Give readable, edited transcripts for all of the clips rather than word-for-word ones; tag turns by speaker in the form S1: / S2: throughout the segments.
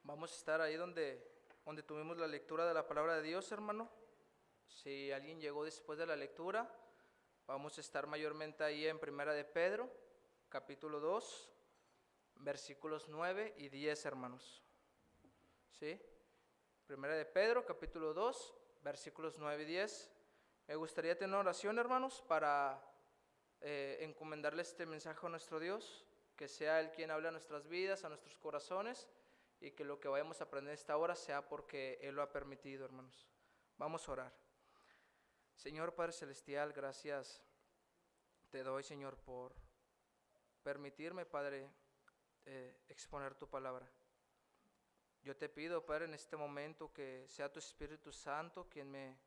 S1: Vamos a estar ahí donde tuvimos la lectura de la palabra de Dios, hermano. Si alguien llegó después de la lectura, vamos a estar mayormente ahí en Primera de Pedro, capítulo 2, versículos 9 y 10, hermanos. ¿Sí? Primera de Pedro, capítulo 2, versículos 9 y 10. Me gustaría tener una oración, hermanos, para encomendarle este mensaje a nuestro Dios, que sea Él quien hable a nuestras vidas, a nuestros corazones, y que lo que vayamos a aprender esta hora sea porque Él lo ha permitido, hermanos. Vamos a orar. Señor Padre Celestial, gracias te doy, Señor, por permitirme, Padre, exponer tu palabra. Yo te pido, Padre, en este momento que sea tu Espíritu Santo quien me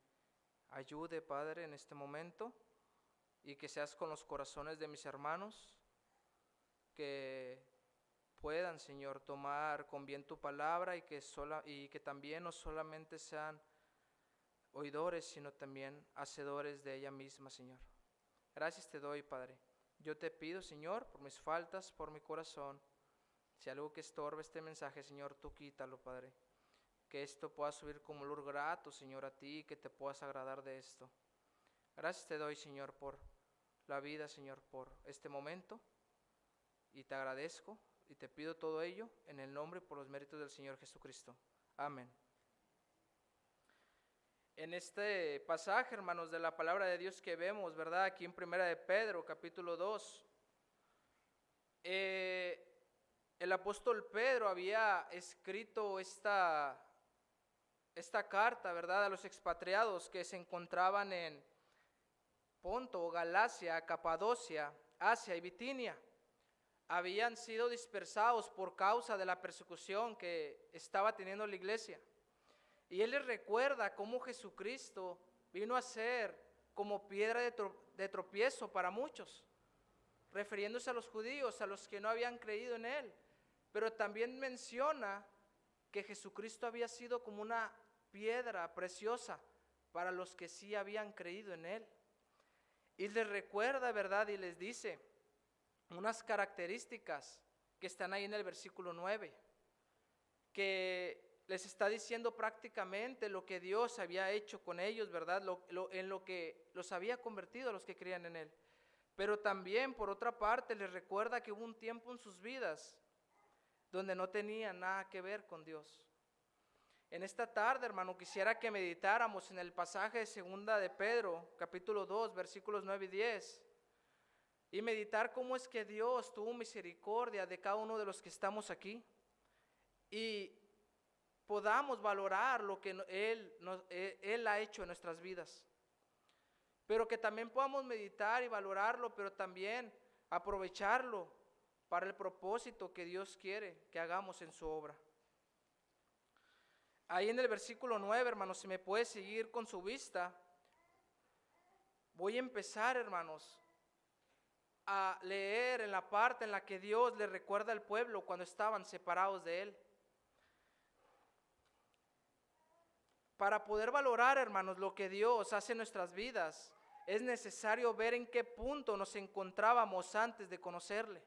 S1: ayude, Padre, en este momento, y que seas con los corazones de mis hermanos, que puedan, Señor, tomar con bien tu palabra y que también no solamente sean oidores, sino también hacedores de ella misma, Señor. Gracias te doy, Padre. Yo te pido, Señor, por mis faltas, por mi corazón, si algo que estorbe este mensaje, Señor, tú quítalo, Padre. Que esto pueda subir como olor grato, Señor, a ti, que te puedas agradar de esto. Gracias te doy, Señor, por la vida, Señor, por este momento, y te agradezco y te pido todo ello en el nombre y por los méritos del Señor Jesucristo. Amén. En este pasaje, hermanos, de la palabra de Dios que vemos, ¿verdad? Aquí en Primera de Pedro, capítulo 2, el apóstol Pedro había escrito esta carta, ¿verdad?, a los expatriados que se encontraban en Ponto, Galacia, Capadocia, Asia y Bitinia. Habían sido dispersados por causa de la persecución que estaba teniendo la iglesia. Y él les recuerda cómo Jesucristo vino a ser como piedra de tropiezo para muchos, refiriéndose a los judíos, a los que no habían creído en él. Pero también menciona que Jesucristo había sido como una piedra preciosa para los que sí habían creído en él. Y les recuerda, ¿verdad? Y les dice unas características que están ahí en el versículo 9, que les está diciendo prácticamente lo que Dios había hecho con ellos, ¿verdad? En lo que los había convertido a los que creían en él. Pero también, por otra parte, les recuerda que hubo un tiempo en sus vidas donde no tenían nada que ver con Dios. En esta tarde, hermano, quisiera que meditáramos en el pasaje de Segunda de Pedro, capítulo 2, versículos 9 y 10, y meditar cómo es que Dios tuvo misericordia de cada uno de los que estamos aquí, y podamos valorar lo que Él ha hecho en nuestras vidas, pero que también podamos meditar y valorarlo, pero también aprovecharlo para el propósito que Dios quiere que hagamos en su obra. Ahí en el versículo 9, hermanos, si me puede seguir con su vista, voy a empezar, hermanos, a leer en la parte en la que Dios le recuerda al pueblo cuando estaban separados de Él. Para poder valorar, hermanos, lo que Dios hace en nuestras vidas, es necesario ver en qué punto nos encontrábamos antes de conocerle.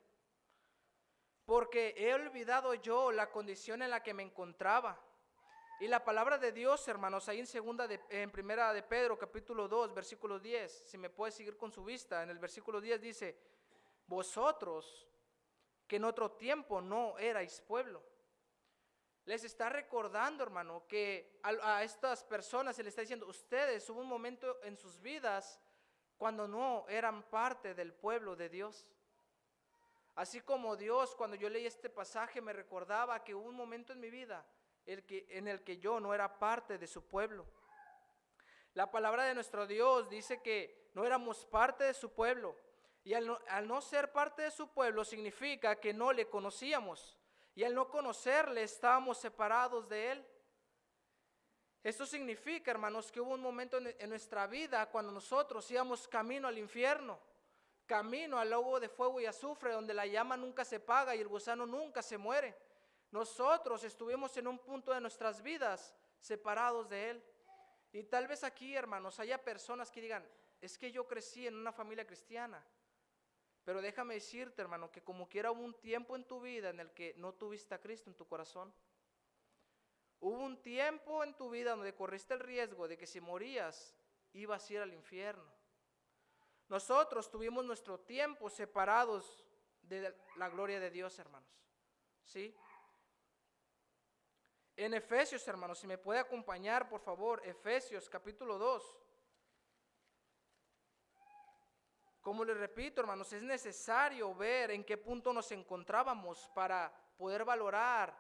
S1: Porque he olvidado yo la condición en la que me encontraba. Y la palabra de Dios, hermanos, ahí en Primera de Pedro, capítulo 2, versículo 10, si me puede seguir con su vista, en el versículo 10 dice: vosotros, que en otro tiempo no erais pueblo. Les está recordando, hermano, que a estas personas se les está diciendo: ustedes, hubo un momento en sus vidas cuando no eran parte del pueblo de Dios. Así como Dios, cuando yo leí este pasaje, me recordaba que hubo un momento en mi vida en el que yo no era parte de su pueblo. La palabra de nuestro Dios dice que no éramos parte de su pueblo, y al no ser parte de su pueblo significa que no le conocíamos, y al no conocerle estábamos separados de él. Esto significa, hermanos, que hubo un momento en nuestra vida cuando nosotros íbamos camino al infierno, camino al lago de fuego y azufre, donde la llama nunca se apaga y el gusano nunca se muere. Nosotros estuvimos en un punto de nuestras vidas separados de Él. Y tal vez aquí, hermanos, haya personas que digan: es que yo crecí en una familia cristiana. Pero déjame decirte, hermano, que como quiera hubo un tiempo en tu vida en el que no tuviste a Cristo en tu corazón. Hubo un tiempo en tu vida donde corriste el riesgo de que si morías, ibas a ir al infierno. Nosotros tuvimos nuestro tiempo separados de la gloria de Dios, hermanos. ¿Sí? En Efesios, hermanos, si me puede acompañar, por favor, Efesios capítulo 2. Como les repito, hermanos, es necesario ver en qué punto nos encontrábamos para poder valorar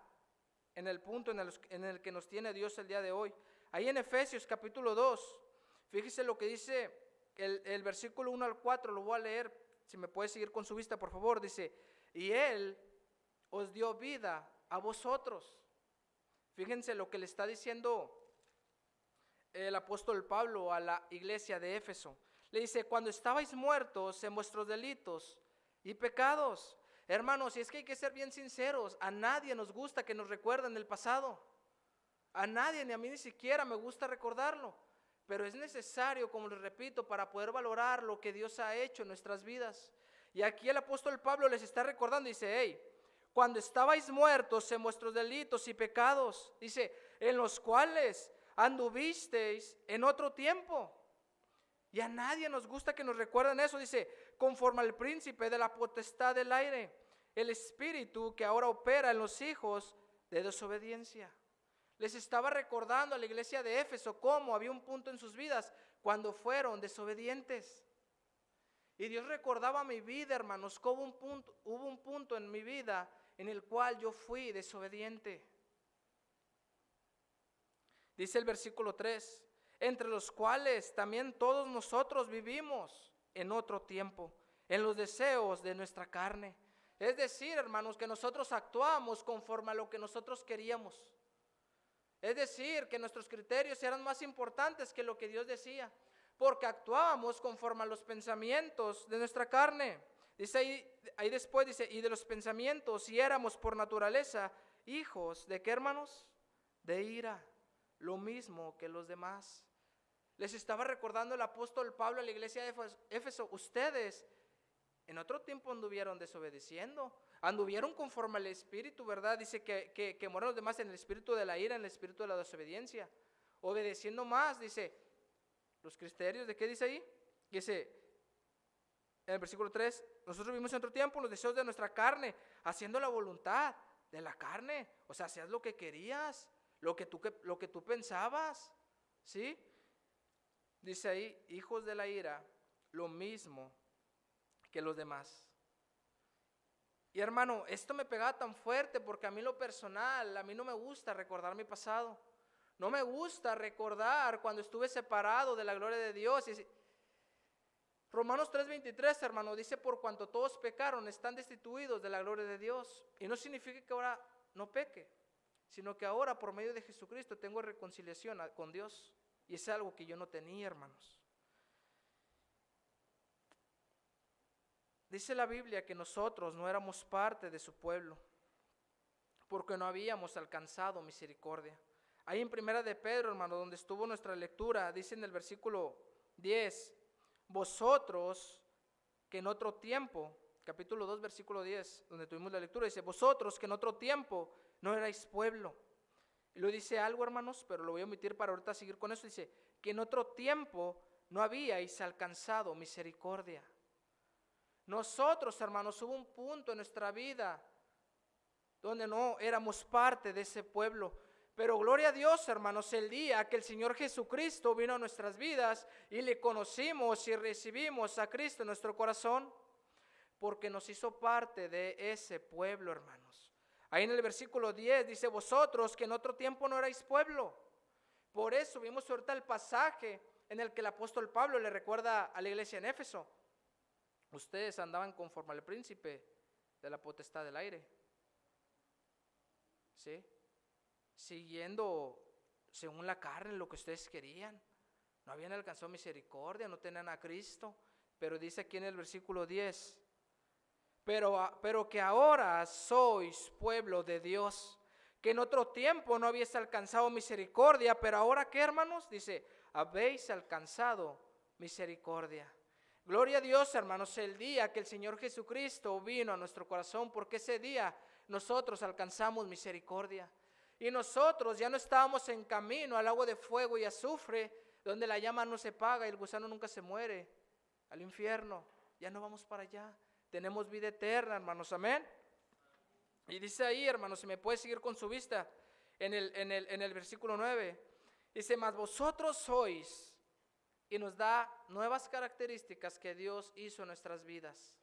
S1: en el punto en el que nos tiene Dios el día de hoy. Ahí en Efesios capítulo 2, fíjese lo que dice el versículo 1 al 4, lo voy a leer, si me puede seguir con su vista, por favor. Dice, y Él os dio vida a vosotros. Fíjense lo que le está diciendo el apóstol Pablo a la iglesia de Éfeso. Le dice, cuando estabais muertos en vuestros delitos y pecados. Hermanos, y es que hay que ser bien sinceros, a nadie nos gusta que nos recuerden el pasado. A nadie, ni a mí ni siquiera me gusta recordarlo. Pero es necesario, como les repito, para poder valorar lo que Dios ha hecho en nuestras vidas. Y aquí el apóstol Pablo les está recordando, dice, hey, cuando estabais muertos en vuestros delitos y pecados, dice, en los cuales anduvisteis en otro tiempo. Y a nadie nos gusta que nos recuerden eso, dice, conforme al príncipe de la potestad del aire, el espíritu que ahora opera en los hijos de desobediencia. Les estaba recordando a la iglesia de Éfeso cómo había un punto en sus vidas cuando fueron desobedientes. Y Dios recordaba mi vida, hermanos, que hubo un punto en mi vida en el cual yo fui desobediente. Dice el versículo 3, entre los cuales también todos nosotros vivimos en otro tiempo, en los deseos de nuestra carne. Es decir, hermanos, que nosotros actuamos conforme a lo que nosotros queríamos. Es decir, que nuestros criterios eran más importantes que lo que Dios decía, porque actuábamos conforme a los pensamientos de nuestra carne. Dice ahí después, dice, y de los pensamientos, y éramos por naturaleza hijos, ¿de qué, hermanos? De ira, lo mismo que los demás. Les estaba recordando el apóstol Pablo a la iglesia de Éfeso, ustedes en otro tiempo anduvieron desobedeciendo, anduvieron conforme al espíritu, ¿verdad? Dice que moraron los demás en el espíritu de la ira, en el espíritu de la desobediencia, obedeciendo más, dice, los criterios, ¿de qué dice ahí? Dice, en el versículo 3, nosotros vivimos en otro tiempo, los deseos de nuestra carne, haciendo la voluntad de la carne, o sea, hacías lo que querías, lo que tú pensabas, ¿sí? Dice ahí, hijos de la ira, lo mismo que los demás. Y hermano, esto me pegaba tan fuerte porque a mí lo personal, a mí no me gusta recordar mi pasado. No me gusta recordar cuando estuve separado de la gloria de Dios. Romanos 3:23, hermano, dice, por cuanto todos pecaron, están destituidos de la gloria de Dios. Y no significa que ahora no peque, sino que ahora por medio de Jesucristo tengo reconciliación con Dios. Y es algo que yo no tenía, hermanos. Dice la Biblia que nosotros no éramos parte de su pueblo, porque no habíamos alcanzado misericordia. Ahí en Primera de Pedro, hermano, donde estuvo nuestra lectura, dice en el versículo 10, vosotros que en otro tiempo, capítulo 2, versículo 10, donde tuvimos la lectura, dice, vosotros que en otro tiempo no erais pueblo. Y lo dice algo, hermanos, pero lo voy a omitir para ahorita seguir con eso. Dice, que en otro tiempo no habíais alcanzado misericordia. Nosotros, hermanos, hubo un punto en nuestra vida donde no éramos parte de ese pueblo. Pero gloria a Dios, hermanos, el día que el Señor Jesucristo vino a nuestras vidas y le conocimos y recibimos a Cristo en nuestro corazón, porque nos hizo parte de ese pueblo, hermanos. Ahí en el versículo 10 dice, vosotros que en otro tiempo no erais pueblo. Por eso vimos ahorita el pasaje en el que el apóstol Pablo le recuerda a la iglesia en Éfeso. Ustedes andaban conforme al príncipe de la potestad del aire. ¿Sí? Siguiendo según la carne lo que ustedes querían. No habían alcanzado misericordia, no tenían a Cristo. Pero dice aquí en el versículo 10, pero que ahora sois pueblo de Dios, que en otro tiempo no habéis alcanzado misericordia, pero ahora ¿qué, hermanos? Dice, habéis alcanzado misericordia. Gloria a Dios, hermanos, el día que el Señor Jesucristo vino a nuestro corazón, porque ese día nosotros alcanzamos misericordia. Y nosotros ya no estábamos en camino al lago de fuego y azufre, donde la llama no se apaga y el gusano nunca se muere, al infierno. Ya no vamos para allá. Tenemos vida eterna, hermanos, amén. Y dice ahí, hermanos, si me puede seguir con su vista, en el versículo 9, dice, mas vosotros sois, y nos da nuevas características que Dios hizo en nuestras vidas.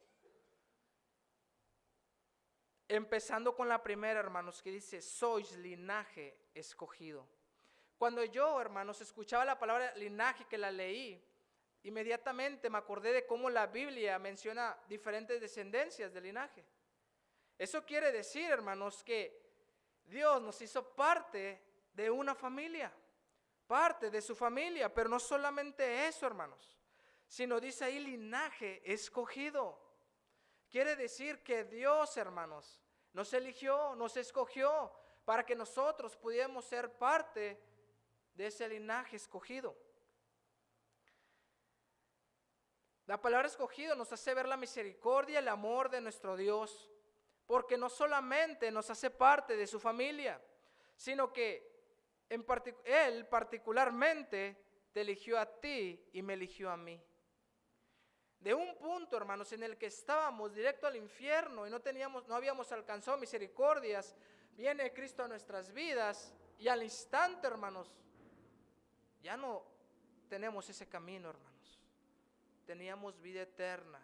S1: Empezando con la primera, hermanos, que dice, sois linaje escogido. Cuando yo, hermanos, escuchaba la palabra linaje, que la leí, inmediatamente me acordé de cómo la Biblia menciona diferentes descendencias de linaje. Eso quiere decir, hermanos, que Dios nos hizo parte de una familia, parte de su familia, pero no solamente eso, hermanos, sino dice ahí linaje escogido. Quiere decir que Dios, hermanos, nos eligió, nos escogió para que nosotros pudiéramos ser parte de ese linaje escogido. La palabra escogido nos hace ver la misericordia y el amor de nuestro Dios, porque no solamente nos hace parte de su familia, sino que Él particularmente te eligió a ti y me eligió a mí. De un punto, hermanos, en el que estábamos directo al infierno y no habíamos alcanzado misericordias, viene Cristo a nuestras vidas y al instante, hermanos, ya no tenemos ese camino, hermanos. Teníamos vida eterna.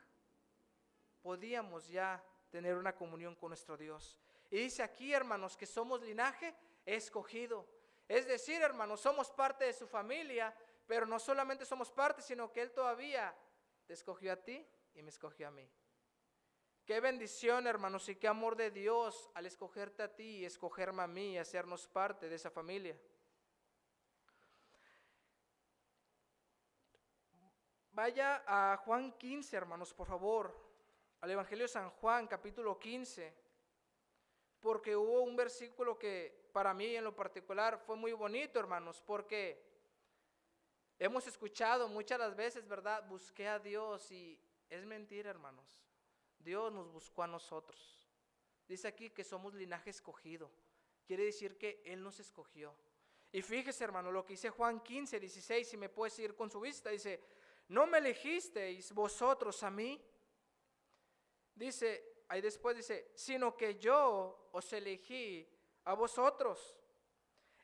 S1: Podíamos ya tener una comunión con nuestro Dios. Y dice aquí, hermanos, que somos linaje escogido. Es decir, hermanos, somos parte de su familia, pero no solamente somos parte, sino que Él todavía te escogió a ti y me escogió a mí. Qué bendición, hermanos, y qué amor de Dios al escogerte a ti y escogerme a mí y hacernos parte de esa familia. Vaya a Juan 15, hermanos, por favor, al Evangelio de San Juan, capítulo 15, porque hubo un versículo que para mí en lo particular fue muy bonito, hermanos, porque hemos escuchado muchas las veces, ¿verdad? Busqué a Dios y es mentira, hermanos. Dios nos buscó a nosotros. Dice aquí que somos linaje escogido. Quiere decir que Él nos escogió. Y fíjese, hermano, lo que dice Juan 15, 16, si me puede seguir con su vista, dice, no me elegisteis vosotros a mí. Dice, ahí después dice, sino que yo os elegí a vosotros.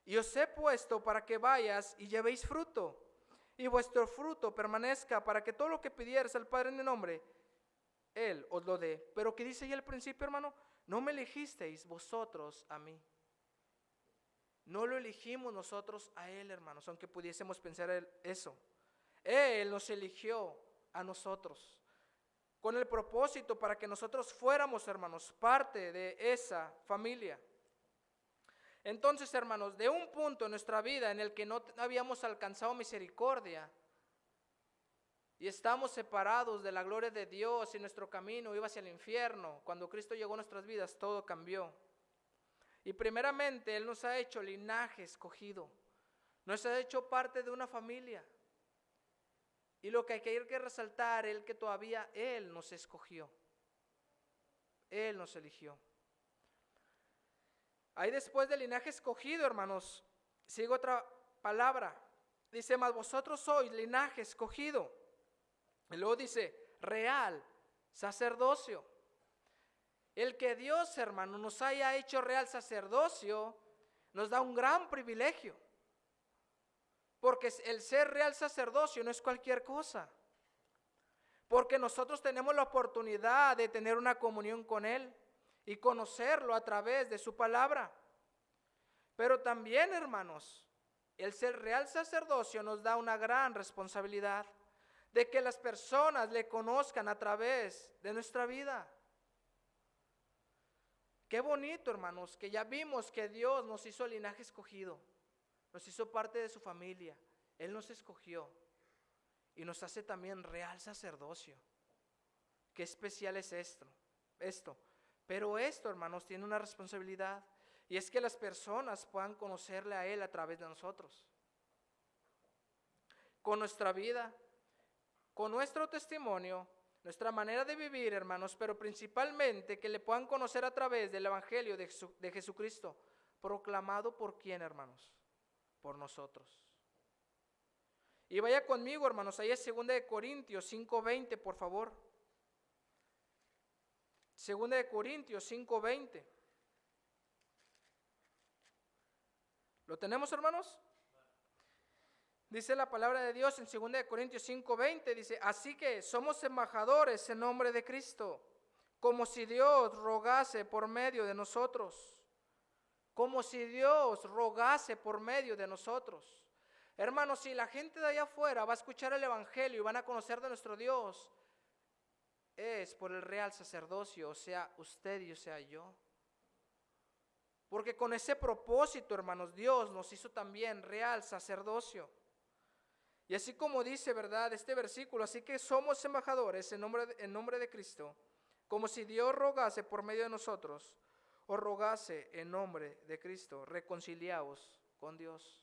S1: Y os he puesto para que vayas y llevéis fruto. Y vuestro fruto permanezca, para que todo lo que pidieres al Padre en mi nombre, Él os lo dé. Pero ¿qué dice ahí al principio, hermano? No me elegisteis vosotros a mí. No lo elegimos nosotros a Él, hermanos, aunque pudiésemos pensar eso. Él nos eligió a nosotros con el propósito para que nosotros fuéramos, hermanos, parte de esa familia. Entonces, hermanos, de un punto en nuestra vida en el que no habíamos alcanzado misericordia y estamos separados de la gloria de Dios y nuestro camino iba hacia el infierno, cuando Cristo llegó a nuestras vidas, todo cambió. Y primeramente, Él nos ha hecho linaje escogido, nos ha hecho parte de una familia. Y lo que hay que resaltar es que todavía Él nos escogió, Él nos eligió. Ahí después del linaje escogido, hermanos, sigue otra palabra. Dice, mas vosotros sois linaje escogido. Y luego dice, real sacerdocio. El que Dios, hermano, nos haya hecho real sacerdocio, nos da un gran privilegio. Porque el ser real sacerdocio no es cualquier cosa. Porque nosotros tenemos la oportunidad de tener una comunión con Él y conocerlo a través de su palabra. Pero también, hermanos, el ser real sacerdocio nos da una gran responsabilidad de que las personas le conozcan a través de nuestra vida. Qué bonito, hermanos, que ya vimos que Dios nos hizo linaje escogido, nos hizo parte de su familia, Él nos escogió y nos hace también real sacerdocio. Qué especial es esto. Pero esto, hermanos, tiene una responsabilidad, y es que las personas puedan conocerle a Él a través de nosotros. Con nuestra vida, con nuestro testimonio, nuestra manera de vivir, hermanos, pero principalmente que le puedan conocer a través del Evangelio de Jesucristo, proclamado por quién, hermanos, por nosotros. Y vaya conmigo, hermanos, ahí es 2 de Corintios 5:20, por favor. 2 de Corintios 5:20. ¿Lo tenemos, hermanos? Dice la palabra de Dios en 2 de Corintios 5:20, dice, así que somos embajadores en nombre de Cristo, como si Dios rogase por medio de nosotros. Como si Dios rogase por medio de nosotros. Hermanos, si la gente de allá afuera va a escuchar el evangelio y van a conocer de nuestro Dios, es por el real sacerdocio, o sea, usted y o sea yo. Porque con ese propósito, hermanos, Dios nos hizo también real sacerdocio. Y así como dice, ¿verdad?, este versículo, así que somos embajadores en nombre de Cristo, como si Dios rogase por medio de nosotros, o rogase en nombre de Cristo, reconciliaos con Dios.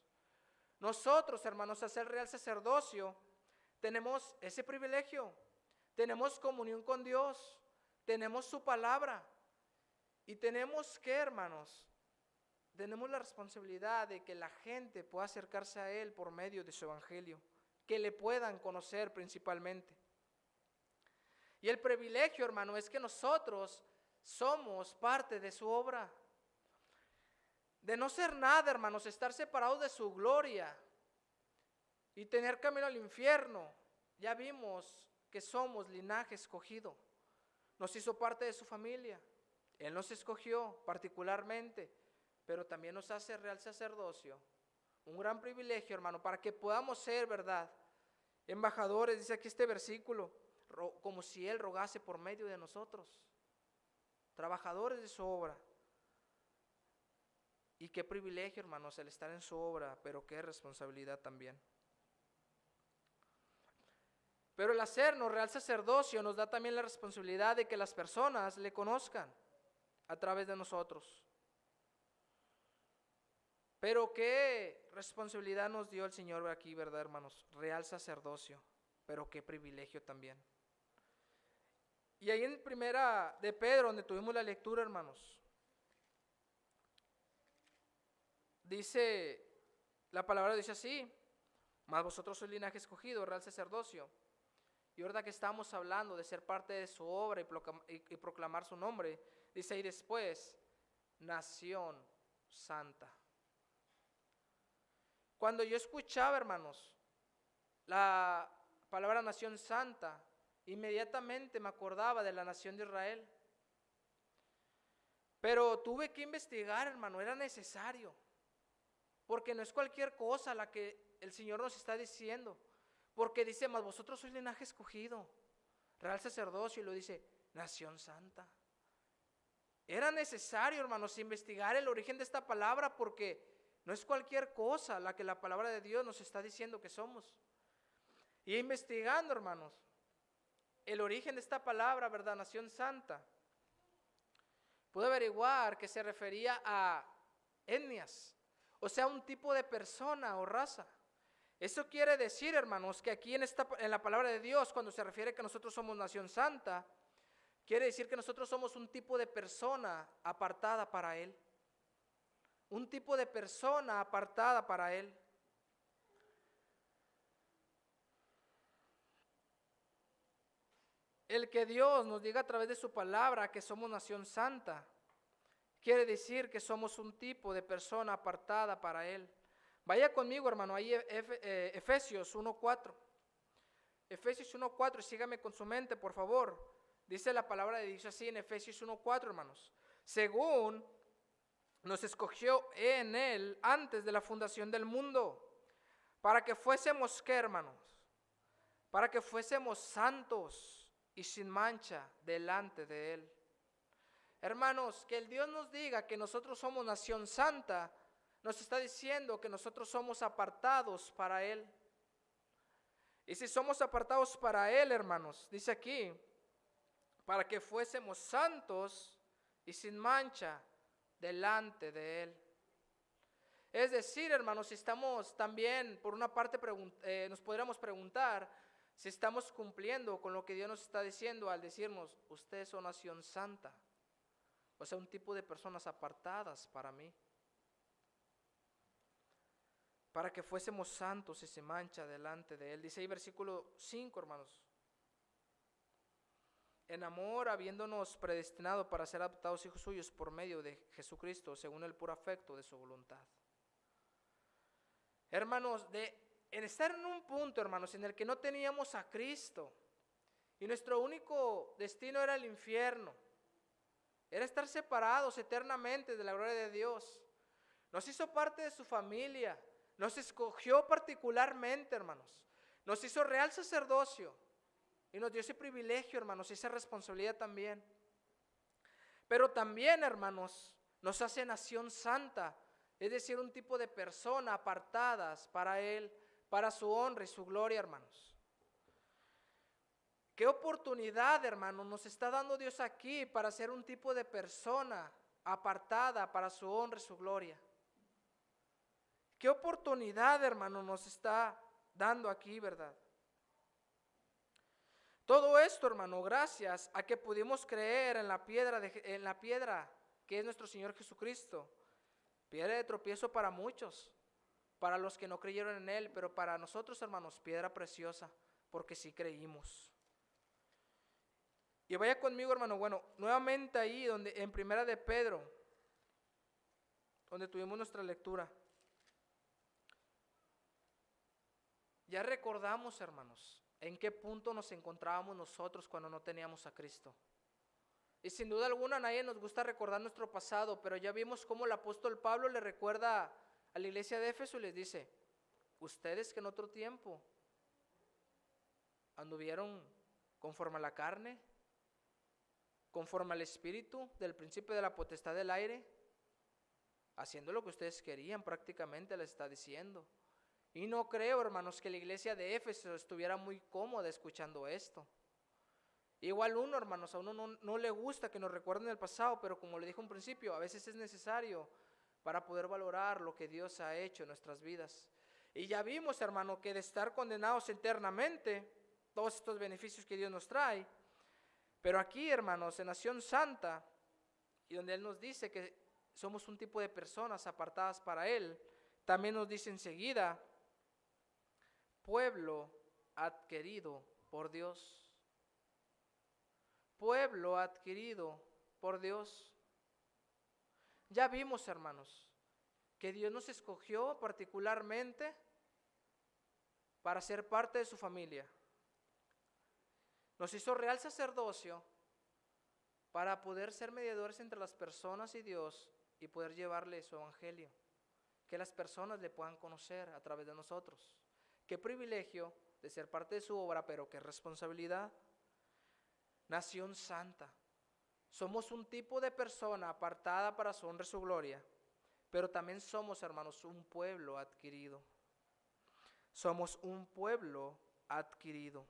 S1: Nosotros, hermanos, al ser real sacerdocio, tenemos ese privilegio, tenemos comunión con Dios, tenemos su palabra, y tenemos que, hermanos, tenemos la responsabilidad de que la gente pueda acercarse a Él por medio de su evangelio, que le puedan conocer principalmente. Y el privilegio, hermano, es que nosotros somos parte de su obra. De no ser nada, hermanos, estar separados de su gloria y tener camino al infierno. Ya vimos que somos linaje escogido. Nos hizo parte de su familia. Él nos escogió particularmente, pero también nos hace real sacerdocio. Un gran privilegio, hermano, para que podamos ser, ¿verdad?, embajadores, dice aquí este versículo, como si Él rogase por medio de nosotros, trabajadores de su obra. Y qué privilegio, hermanos, el estar en su obra, pero qué responsabilidad también. Pero el hacernos real sacerdocio nos da también la responsabilidad de que las personas le conozcan a través de nosotros. Pero qué responsabilidad nos dio el Señor aquí, ¿verdad, hermanos? Real sacerdocio, pero qué privilegio también. Y ahí en primera de Pedro, donde tuvimos la lectura, hermanos, dice, la palabra dice así, mas vosotros sois linaje escogido, real sacerdocio. Y ahorita que estamos hablando de ser parte de su obra y proclamar su nombre, dice ahí después, nación santa. Cuando yo escuchaba, hermanos, la palabra nación santa, inmediatamente me acordaba de la nación de Israel. Pero tuve que investigar, hermano, era necesario. Porque no es cualquier cosa la que el Señor nos está diciendo. Porque dice, mas vosotros sois linaje escogido, real sacerdocio, y lo dice, nación santa. Era necesario, hermanos, investigar el origen de esta palabra, porque no es cualquier cosa la que la palabra de Dios nos está diciendo que somos. Y investigando, hermanos, el origen de esta palabra, ¿verdad?, nación santa, pude averiguar que se refería a etnias, o sea, un tipo de persona o raza. Eso quiere decir, hermanos, que aquí en la palabra de Dios, cuando se refiere que nosotros somos nación santa, quiere decir que nosotros somos un tipo de persona apartada para Él. Un tipo de persona apartada para Él. El que Dios nos diga a través de su palabra que somos nación santa, quiere decir que somos un tipo de persona apartada para Él. Vaya conmigo, hermano, ahí Efesios 1:4. Efesios 1:4, y sígame con su mente, por favor. Dice la palabra de Dios así en Efesios 1:4, hermanos. Según nos escogió en Él antes de la fundación del mundo, para que fuésemos, ¿qué, hermanos? Para que fuésemos santos y sin mancha delante de Él. Hermanos, que el Dios nos diga que nosotros somos nación santa, nos está diciendo que nosotros somos apartados para Él. Y si somos apartados para Él, hermanos, dice aquí, para que fuésemos santos y sin mancha delante de Él. Es decir, hermanos, si estamos también, por una parte, nos podríamos preguntar si estamos cumpliendo con lo que Dios nos está diciendo al decirnos, ustedes son nación santa. O sea, un tipo de personas apartadas para mí. para que fuésemos santos y sin mancha delante de Él. Dice ahí versículo 5, hermanos. En amor, habiéndonos predestinado para ser adoptados hijos suyos por medio de Jesucristo, según el puro afecto de su voluntad. Hermanos, en estar en un punto, hermanos, en el que no teníamos a Cristo, y nuestro único destino era el infierno, era estar separados eternamente de la gloria de Dios. Nos hizo parte de su familia, nos escogió particularmente, hermanos, nos hizo real sacerdocio y nos dio ese privilegio, hermanos, y esa responsabilidad también. Pero también, hermanos, nos hace nación santa, es decir, un tipo de persona apartadas para Él, para su honra y su gloria, hermanos. ¿Qué oportunidad, hermanos, nos está dando Dios aquí para ser un tipo de persona apartada para su honra y su gloria? ¿Qué oportunidad, hermano, nos está dando aquí, verdad? Todo esto, hermano, gracias a que pudimos creer en la piedra que es nuestro Señor Jesucristo. Piedra de tropiezo para muchos, para los que no creyeron en Él, pero para nosotros, hermanos, piedra preciosa, porque sí creímos. Y vaya conmigo, hermano, bueno, nuevamente ahí donde en Primera de Pedro, donde tuvimos nuestra lectura. Ya recordamos, hermanos, en qué punto nos encontrábamos nosotros cuando no teníamos a Cristo. Y sin duda alguna a nadie nos gusta recordar nuestro pasado, pero ya vimos cómo el apóstol Pablo le recuerda a la iglesia de Éfeso y les dice: ustedes que en otro tiempo anduvieron conforme a la carne, conforme al espíritu del príncipe de la potestad del aire, haciendo lo que ustedes querían, prácticamente les está diciendo. Y no creo, hermanos, que la iglesia de Éfeso estuviera muy cómoda escuchando esto. Igual uno, hermanos, a uno no le gusta que nos recuerden el pasado, pero como le dije en principio, a veces es necesario para poder valorar lo que Dios ha hecho en nuestras vidas. Y ya vimos, hermano, que de estar condenados eternamente, todos estos beneficios que Dios nos trae, pero aquí, hermanos, en Nación Santa, y donde Él nos dice que somos un tipo de personas apartadas para Él, también nos dice enseguida: pueblo adquirido por Dios. Pueblo adquirido por Dios. Ya vimos, hermanos, que Dios nos escogió particularmente para ser parte de su familia. Nos hizo real sacerdocio para poder ser mediadores entre las personas y Dios y poder llevarle su evangelio, que las personas le puedan conocer a través de nosotros. Qué privilegio de ser parte de su obra, pero qué responsabilidad. Nación santa. Somos un tipo de persona apartada para su honra y su gloria, pero también somos, hermanos, un pueblo adquirido. Somos un pueblo adquirido.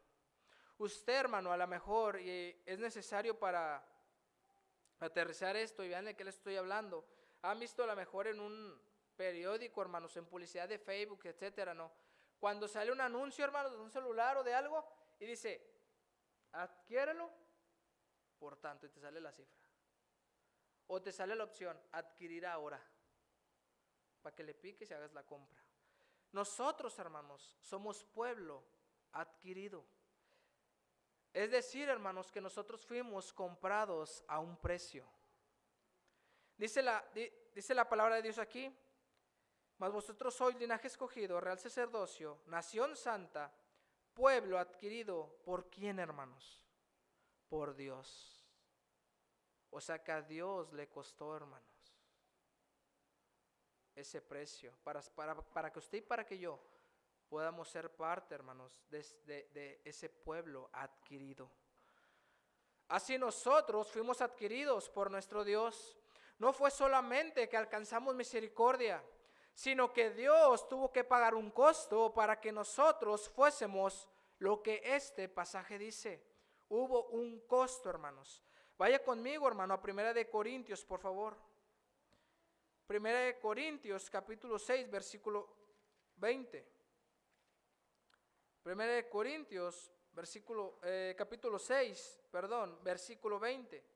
S1: Usted, hermano, a lo mejor, y es necesario para aterrizar esto y vean de qué le estoy hablando, han visto a lo mejor en un periódico, hermanos, en publicidad de Facebook, etcétera, ¿no? Cuando sale un anuncio, hermanos, de un celular o de algo, y dice: adquiérelo por tanto, y te sale la cifra. O te sale la opción: adquirir ahora, para que le piques y hagas la compra. Nosotros, hermanos, somos pueblo adquirido. Es decir, hermanos, que nosotros fuimos comprados a un precio. Dice la palabra de Dios aquí: mas vosotros sois linaje escogido, real sacerdocio, nación santa, pueblo adquirido. ¿Por quién, hermanos? Por Dios. O sea que a Dios le costó, hermanos, ese precio para que usted y para que yo podamos ser parte, hermanos, de ese pueblo adquirido. Así nosotros fuimos adquiridos por nuestro Dios. No fue solamente que alcanzamos misericordia, sino que Dios tuvo que pagar un costo para que nosotros fuésemos lo que este pasaje dice. Hubo un costo, hermanos. Vaya conmigo, hermano, a Primera de Corintios, por favor. Primera de Corintios, capítulo 6, versículo 20. Primera de Corintios, capítulo 6, versículo 20.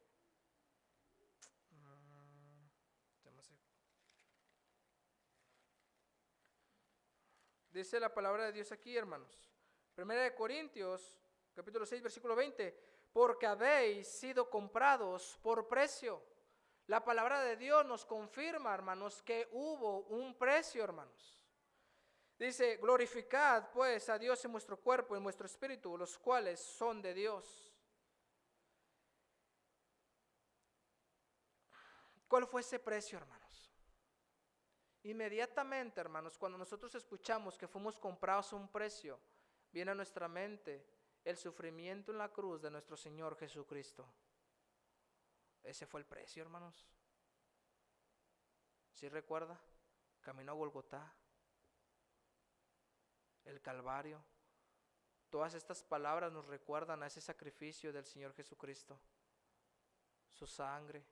S1: Dice la palabra de Dios aquí, hermanos. Primera de Corintios, capítulo 6, versículo 20. Porque habéis sido comprados por precio. La palabra de Dios nos confirma, hermanos, que hubo un precio, hermanos. Dice, glorificad pues a Dios en vuestro cuerpo y en vuestro espíritu, los cuales son de Dios. ¿Cuál fue ese precio, hermanos? Inmediatamente, hermanos, cuando nosotros escuchamos que fuimos comprados a un precio, viene a nuestra mente el sufrimiento en la cruz de nuestro Señor Jesucristo. Ese fue el precio, hermanos. ¿Sí recuerda? Camino a Golgotá, el Calvario. Todas estas palabras nos recuerdan a ese sacrificio del Señor Jesucristo. Su sangre.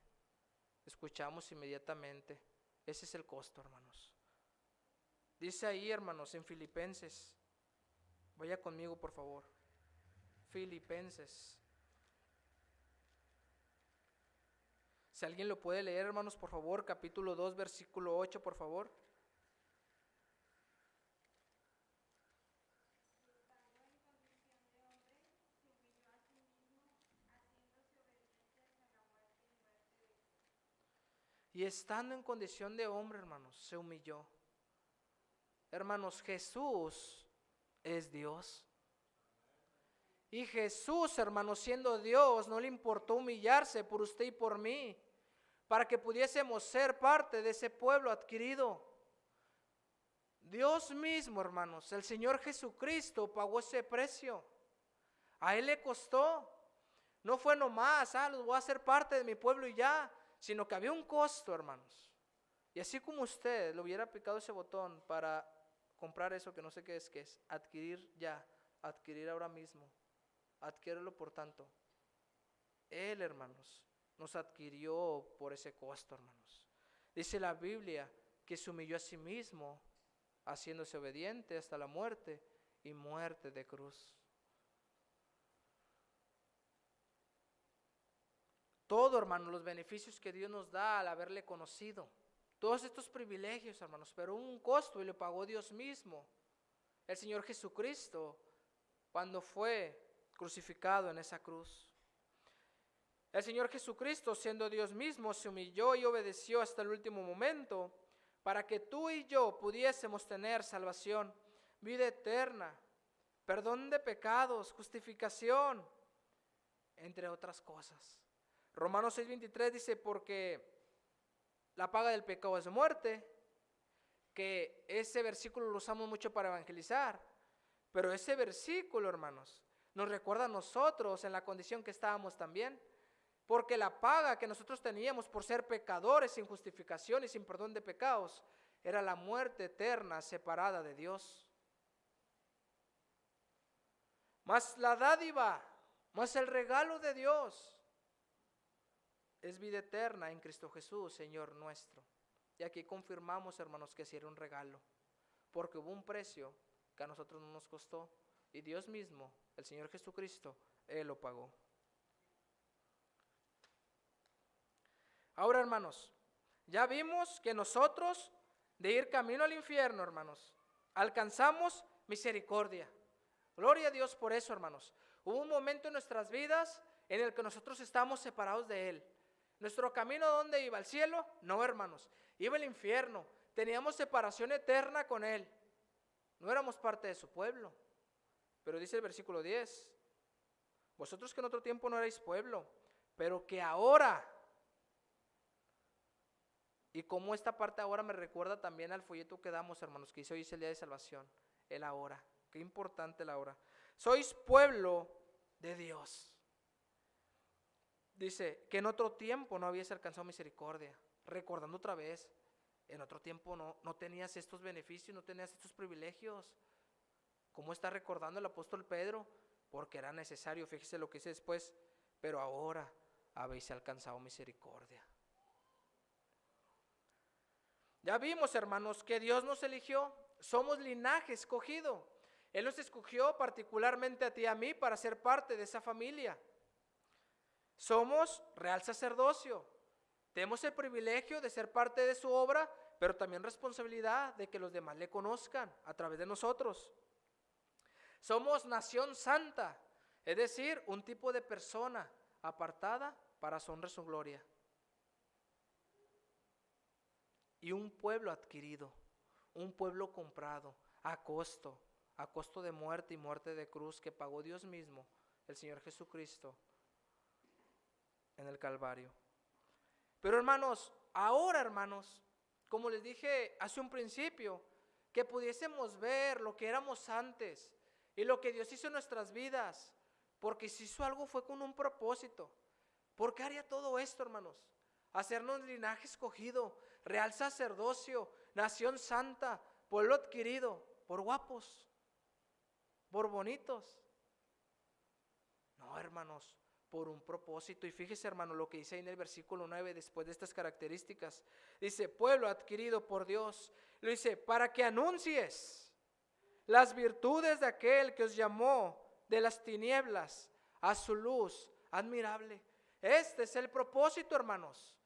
S1: Escuchamos inmediatamente. Ese es el costo, hermanos. Dice ahí, hermanos, en Filipenses. Vaya conmigo, por favor. Filipenses. Si alguien lo puede leer, hermanos, por favor, capítulo 2, versículo 8, por favor. Y estando en condición de hombre, hermanos, se humilló. Hermanos, Jesús es Dios. Y Jesús, hermanos, siendo Dios, no le importó humillarse por usted y por mí, para que pudiésemos ser parte de ese pueblo adquirido. Dios mismo, hermanos, el Señor Jesucristo pagó ese precio. A Él le costó. No fue nomás, los voy a hacer parte de mi pueblo y ya, sino que había un costo, hermanos. Y así como usted le hubiera picado ese botón para comprar eso que no sé qué es adquirir ya, adquirir ahora mismo, adquiérelo por tanto. Él, hermanos, nos adquirió por ese costo, hermanos. Dice la Biblia que se humilló a sí mismo, haciéndose obediente hasta la muerte y muerte de cruz. Todo, hermanos, los beneficios que Dios nos da al haberle conocido. Todos estos privilegios, hermanos, pero un costo y lo pagó Dios mismo. El Señor Jesucristo, cuando fue crucificado en esa cruz. El Señor Jesucristo, siendo Dios mismo, se humilló y obedeció hasta el último momento para que tú y yo pudiésemos tener salvación, vida eterna, perdón de pecados, justificación, entre otras cosas. Romanos 6:23 dice, porque la paga del pecado es muerte, que ese versículo lo usamos mucho para evangelizar, pero ese versículo, hermanos, nos recuerda a nosotros en la condición que estábamos también, porque la paga que nosotros teníamos por ser pecadores sin justificación y sin perdón de pecados, era la muerte eterna separada de Dios. Mas la dádiva, mas el regalo de Dios es vida eterna en Cristo Jesús, Señor nuestro. Y aquí confirmamos, hermanos, que sí era un regalo, porque hubo un precio que a nosotros no nos costó, y Dios mismo, el Señor Jesucristo, Él lo pagó. Ahora, hermanos, ya vimos que nosotros, de ir camino al infierno, hermanos, alcanzamos misericordia. Gloria a Dios por eso, hermanos. Hubo un momento en nuestras vidas en el que nosotros estábamos separados de Él. ¿Nuestro camino dónde iba? ¿Al cielo? No, hermanos, iba al infierno. Teníamos separación eterna con Él. No éramos parte de su pueblo. Pero dice el versículo 10, vosotros que en otro tiempo no erais pueblo, pero que ahora, y como esta parte ahora me recuerda también al folleto que damos, hermanos, que hoy es el día de salvación, el ahora, qué importante el ahora. Sois pueblo de Dios. Dice que en otro tiempo no habías alcanzado misericordia, recordando otra vez, en otro tiempo no tenías estos beneficios, no tenías estos privilegios. ¿Cómo está recordando el apóstol Pedro? Porque era necesario, fíjese lo que dice después, pero ahora habéis alcanzado misericordia. Ya vimos, hermanos, que Dios nos eligió, somos linaje escogido. Él nos escogió particularmente a ti y a mí para ser parte de esa familia. Somos real sacerdocio, Tenemos el privilegio de ser parte de su obra, pero también responsabilidad de que los demás le conozcan a través de nosotros. Somos nación santa, es decir, un tipo de persona apartada para su honra y su gloria. Y un pueblo adquirido, un pueblo comprado a costo de muerte y muerte de cruz que pagó Dios mismo, el Señor Jesucristo, en el Calvario. Pero hermanos, ahora hermanos, como les dije hace un principio, que pudiésemos ver lo que éramos antes y lo que Dios hizo en nuestras vidas, porque si hizo algo fue con un propósito. ¿Por qué haría todo esto, hermanos? Hacernos linaje escogido, real sacerdocio, nación santa, pueblo adquirido, por guapos, por bonitos. No, hermanos, por un propósito. Y fíjese, hermano, lo que dice ahí en el versículo 9, después de estas características. Dice, pueblo adquirido por Dios. Lo dice, para que anuncies las virtudes de aquel que os llamó de las tinieblas a su luz admirable. Este es el propósito, hermanos.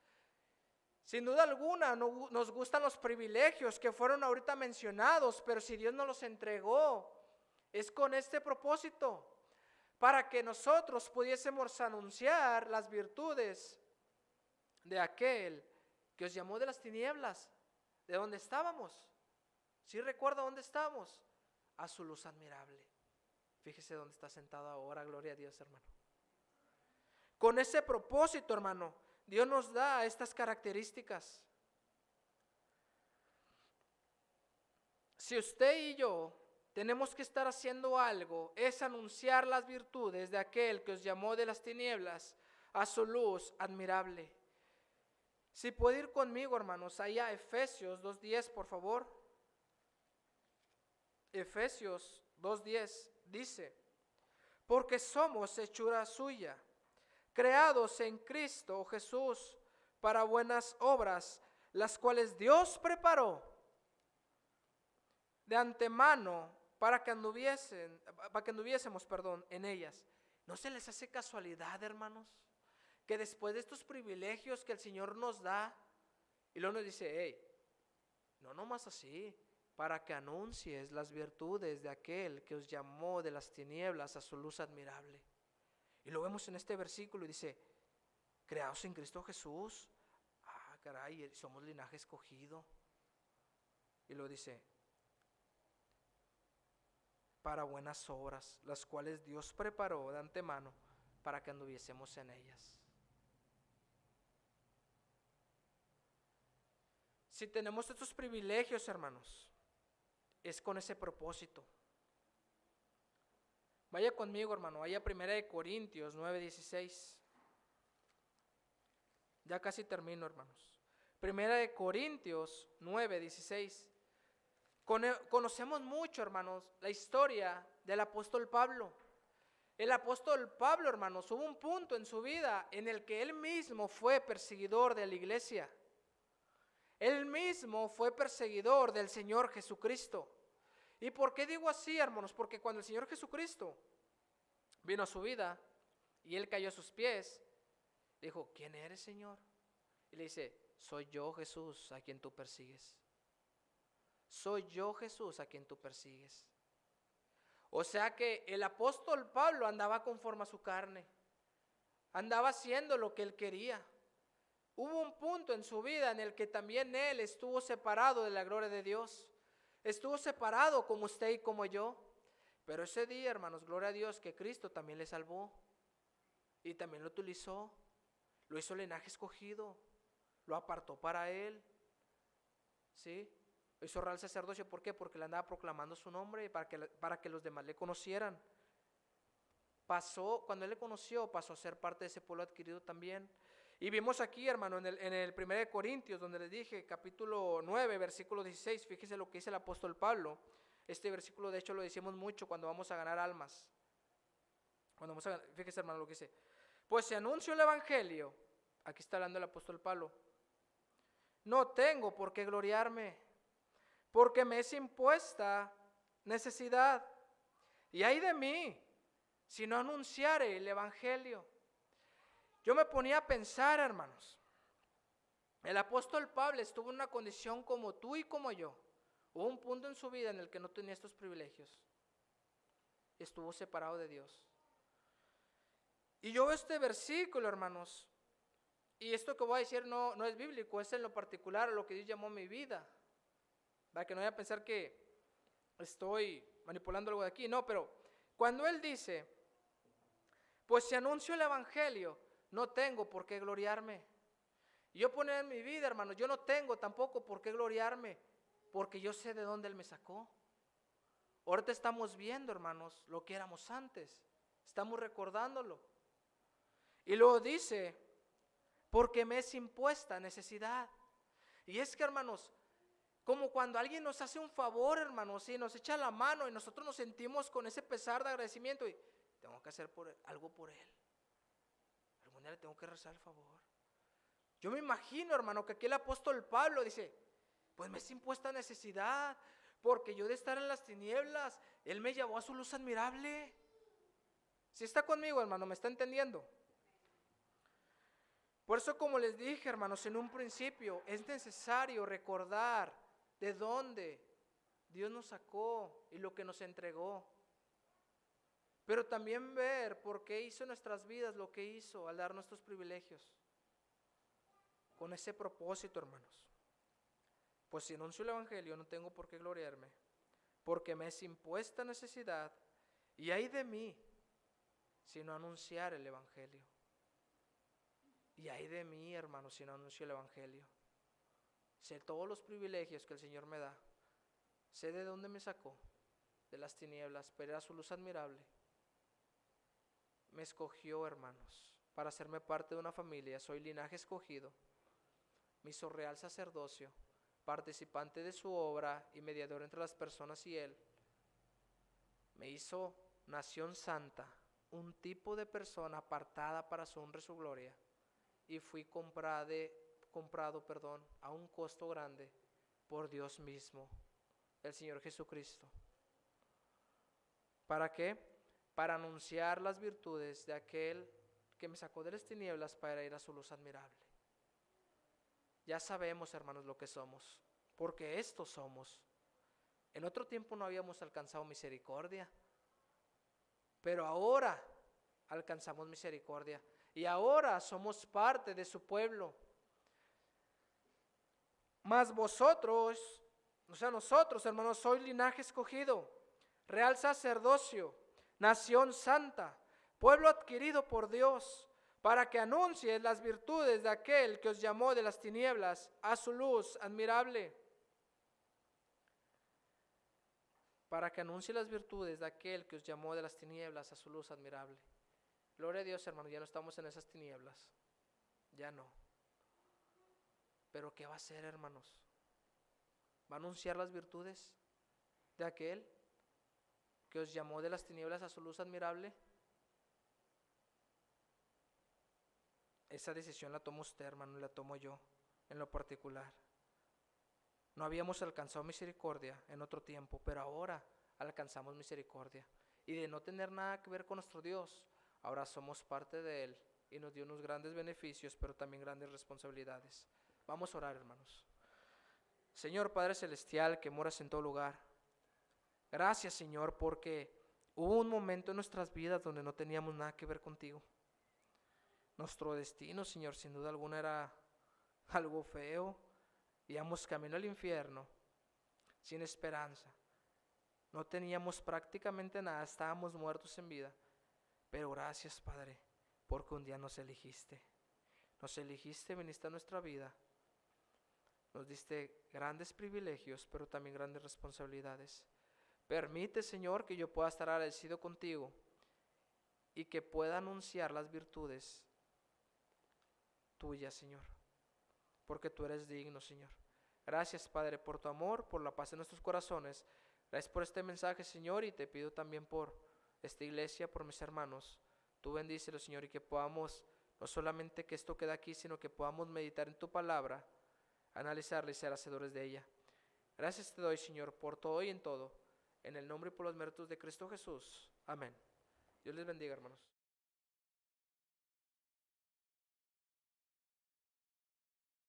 S1: Sin duda alguna nos gustan los privilegios que fueron ahorita mencionados, pero si Dios nos los entregó, es con este propósito, para que nosotros pudiésemos anunciar las virtudes de aquel que os llamó de las tinieblas, de donde estábamos. ¿Sí recuerda dónde estábamos? A su luz admirable. Fíjese dónde está sentado ahora, gloria a Dios, hermano. Con ese propósito, hermano, Dios nos da estas características. Si usted y yo tenemos que estar haciendo algo, es anunciar las virtudes de aquel que os llamó de las tinieblas a su luz admirable. Si puede ir conmigo, hermanos, allá a Efesios 2:10, por favor. Efesios 2:10 dice, porque somos hechura suya, creados en Cristo Jesús para buenas obras, las cuales Dios preparó de antemano para que anduviésemos en ellas. ¿No se les hace casualidad, hermanos, que después de estos privilegios que el Señor nos da, y luego nos dice, hey, no nomás así, para que anuncies las virtudes de aquel que os llamó de las tinieblas a su luz admirable? Y lo vemos en este versículo y dice, creados en Cristo Jesús. Ah, caray, somos linaje escogido. Y lo dice, para buenas obras, las cuales Dios preparó de antemano para que anduviésemos en ellas. Si tenemos estos privilegios, hermanos, es con ese propósito. Vaya conmigo, hermano, vaya a 1 Corintios 9:16. Ya casi termino, hermanos. 1 Corintios 9:16. Conocemos mucho, hermanos, la historia del apóstol Pablo. El apóstol Pablo, hermanos, hubo un punto en su vida en el que él mismo fue perseguidor de la iglesia. Él mismo fue perseguidor del Señor Jesucristo. ¿Y por qué digo así, hermanos? Porque cuando el Señor Jesucristo vino a su vida y él cayó a sus pies, dijo, ¿quién eres, Señor? Y le dice, soy yo, Jesús, a quien tú persigues. Soy yo, Jesús, a quien tú persigues. O sea que el apóstol Pablo andaba conforme a su carne, andaba haciendo lo que él quería. Hubo un punto en su vida en el que también él estuvo separado de la gloria de Dios. Estuvo separado como usted y como yo. Pero ese día, hermanos, gloria a Dios, que Cristo también le salvó. Y también lo utilizó. Lo hizo linaje escogido. Lo apartó para él. ¿Sí? Lo hizo real sacerdocio. ¿Por qué? Porque le andaba proclamando su nombre para que los demás le conocieran. Cuando él le conoció, pasó a ser parte de ese pueblo adquirido también. Y vimos aquí, hermano, en el 1 Corintios, donde les dije, capítulo 9, versículo 16, fíjese lo que dice el apóstol Pablo. Este versículo, de hecho, lo decimos mucho cuando vamos a ganar almas. Fíjese, hermano, lo que dice. Pues si anuncio el evangelio, aquí está hablando el apóstol Pablo, no tengo por qué gloriarme, porque me es impuesta necesidad. Y ay de mí, si no anunciare el evangelio. Yo me ponía a pensar, hermanos, El apóstol Pablo estuvo en una condición como tú y como yo. Hubo un punto en su vida en el que no tenía estos privilegios. Estuvo separado de Dios. Y yo veo este versículo, hermanos, y esto que voy a decir no es bíblico, es en lo particular a lo que Dios llamó mi vida. Para que no vaya a pensar que estoy manipulando algo de aquí, no, pero cuando Él dice, pues si anuncio el evangelio, no tengo por qué gloriarme. Y yo poner en mi vida, hermanos, yo no tengo tampoco por qué gloriarme, porque yo sé de dónde Él me sacó. Ahorita estamos viendo, hermanos, lo que éramos antes, estamos recordándolo. Y luego dice, porque me es impuesta necesidad. Y es que, hermanos, como cuando alguien nos hace un favor, hermanos, y nos echa la mano y nosotros nos sentimos con ese pesar de agradecimiento y tengo que hacer algo por él. Algún día le tengo que rezar el favor. Yo me imagino, hermano, que aquí el apóstol Pablo dice, pues me es impuesta necesidad, porque yo de estar en las tinieblas, Él me llevó a su luz admirable. Si está conmigo, hermano, ¿me está entendiendo? Por eso, como les dije, hermanos, en un principio, es necesario recordar de dónde Dios nos sacó y lo que nos entregó. Pero también ver por qué hizo en nuestras vidas lo que hizo al dar nuestros privilegios. Con ese propósito, hermanos. Pues si anuncio el evangelio no tengo por qué gloriarme, porque me es impuesta necesidad, y hay de mí si no anunciar el evangelio. Y hay de mí, hermanos, si no anuncio el evangelio. Sé todos los privilegios que el Señor me da. Sé de dónde me sacó, de las tinieblas, pero era su luz admirable. Me escogió, hermanos, para hacerme parte de una familia. Soy linaje escogido. Me hizo real sacerdocio, participante de su obra y mediador entre las personas y Él. Me hizo nación santa, un tipo de persona apartada para su honra y su gloria. Y fui comprado, a un costo grande por Dios mismo, el Señor Jesucristo. ¿Para qué? Para anunciar las virtudes de aquel que me sacó de las tinieblas para ir a su luz admirable. Ya sabemos, hermanos, lo que somos, porque estos somos. En otro tiempo no habíamos alcanzado misericordia, pero ahora alcanzamos misericordia. Y ahora somos parte de su pueblo. Mas vosotros, o sea, nosotros, hermanos, sois linaje escogido, real sacerdocio, nación santa, pueblo adquirido por Dios, para que anuncies las virtudes de aquel que os llamó de las tinieblas a su luz admirable. Para que anuncie las virtudes de aquel que os llamó de las tinieblas a su luz admirable. Gloria a Dios, hermano, ya no estamos en esas tinieblas. Ya no. Pero ¿qué va a hacer, hermanos? ¿Va a anunciar las virtudes de aquel que os llamó de las tinieblas a su luz admirable? Esa decisión la toma usted, hermano, y la tomo yo en lo particular. No habíamos alcanzado misericordia en otro tiempo, pero ahora alcanzamos misericordia. Y de no tener nada que ver con nuestro Dios, ahora somos parte de Él y nos dio unos grandes beneficios, pero también grandes responsabilidades. Vamos a orar, hermanos. Señor Padre Celestial, que moras en todo lugar, gracias, Señor, porque hubo un momento en nuestras vidas donde no teníamos nada que ver contigo. Nuestro destino, Señor, sin duda alguna era algo feo. Íbamos camino al infierno, sin esperanza. No teníamos prácticamente nada, estábamos muertos en vida. Pero gracias, Padre, porque un día nos elegiste. Nos elegiste, viniste a nuestra vida. Nos diste grandes privilegios, pero también grandes responsabilidades. Permite, Señor, que yo pueda estar agradecido contigo y que pueda anunciar las virtudes tuyas, Señor, porque tú eres digno, Señor. Gracias, Padre, por tu amor, por la paz en nuestros corazones. Gracias por este mensaje, Señor, y te pido también por esta iglesia, por mis hermanos. Tú bendícelo, Señor, y que podamos, no solamente que esto quede aquí, sino que podamos meditar en tu palabra, analizarla y ser hacedores de ella. Gracias te doy, Señor, por todo y en todo. En el nombre y por los méritos de Cristo Jesús. Amén. Dios les bendiga, hermanos.